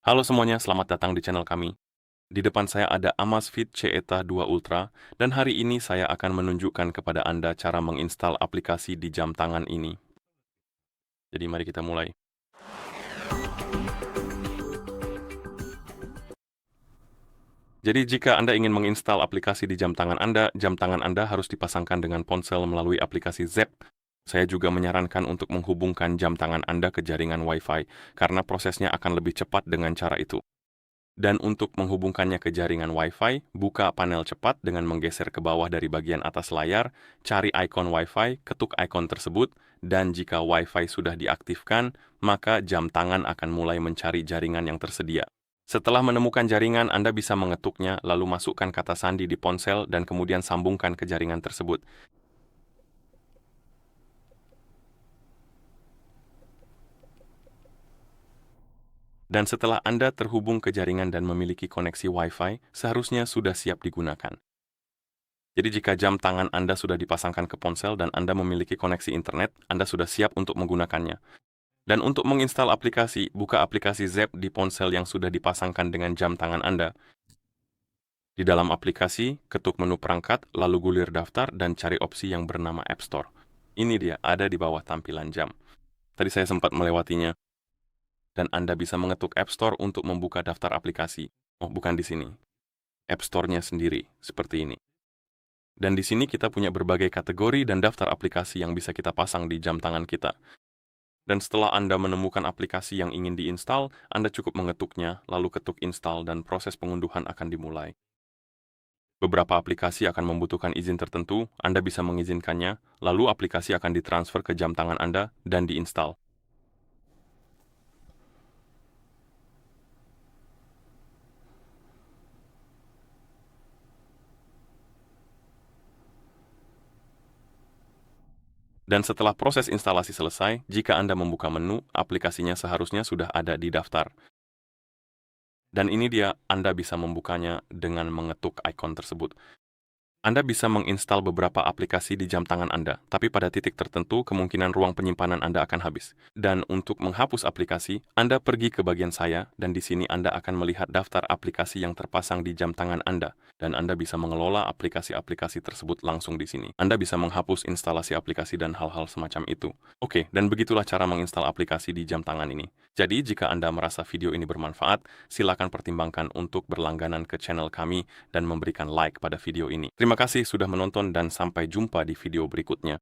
Halo semuanya, selamat datang di channel kami. Di depan saya ada Amazfit CETA 2 Ultra, dan hari ini saya akan menunjukkan kepada Anda cara menginstal aplikasi di jam tangan ini. Jadi mari kita mulai. Jadi jika Anda ingin menginstal aplikasi di jam tangan Anda harus dipasangkan dengan ponsel melalui aplikasi Zep. Saya juga menyarankan untuk menghubungkan jam tangan Anda ke jaringan Wi-Fi, karena prosesnya akan lebih cepat dengan cara itu. Dan untuk menghubungkannya ke jaringan Wi-Fi, buka panel cepat dengan menggeser ke bawah dari bagian atas layar, cari ikon Wi-Fi, ketuk ikon tersebut, dan jika Wi-Fi sudah diaktifkan, maka jam tangan akan mulai mencari jaringan yang tersedia. Setelah menemukan jaringan, Anda bisa mengetuknya, lalu masukkan kata sandi di ponsel dan kemudian sambungkan ke jaringan tersebut. Dan setelah Anda terhubung ke jaringan dan memiliki koneksi Wi-Fi, seharusnya sudah siap digunakan. Jadi jika jam tangan Anda sudah dipasangkan ke ponsel dan Anda memiliki koneksi internet, Anda sudah siap untuk menggunakannya. Dan untuk menginstal aplikasi, buka aplikasi Zep di ponsel yang sudah dipasangkan dengan jam tangan Anda. Di dalam aplikasi, ketuk menu perangkat, lalu gulir daftar dan cari opsi yang bernama App Store. Ini dia, ada di bawah tampilan jam. Tadi saya sempat melewatinya. Dan Anda bisa mengetuk App Store untuk membuka daftar aplikasi. Oh, bukan di sini. App Store-nya sendiri, seperti ini. Dan di sini kita punya berbagai kategori dan daftar aplikasi yang bisa kita pasang di jam tangan kita. Dan setelah Anda menemukan aplikasi yang ingin diinstal, Anda cukup mengetuknya, lalu ketuk install dan proses pengunduhan akan dimulai. Beberapa aplikasi akan membutuhkan izin tertentu, Anda bisa mengizinkannya, lalu aplikasi akan ditransfer ke jam tangan Anda dan diinstal. Dan setelah proses instalasi selesai, jika Anda membuka menu, aplikasinya seharusnya sudah ada di daftar. Dan ini dia, Anda bisa membukanya dengan mengetuk ikon tersebut. Anda bisa menginstal beberapa aplikasi di jam tangan Anda, tapi pada titik tertentu kemungkinan ruang penyimpanan Anda akan habis. Dan untuk menghapus aplikasi, Anda pergi ke bagian saya, dan di sini Anda akan melihat daftar aplikasi yang terpasang di jam tangan Anda, dan Anda bisa mengelola aplikasi-aplikasi tersebut langsung di sini. Anda bisa menghapus instalasi aplikasi dan hal-hal semacam itu. Oke, dan begitulah cara menginstal aplikasi di jam tangan ini. Jadi, jika Anda merasa video ini bermanfaat, silakan pertimbangkan untuk berlangganan ke channel kami dan memberikan like pada video ini. Terima kasih sudah menonton dan sampai jumpa di video berikutnya.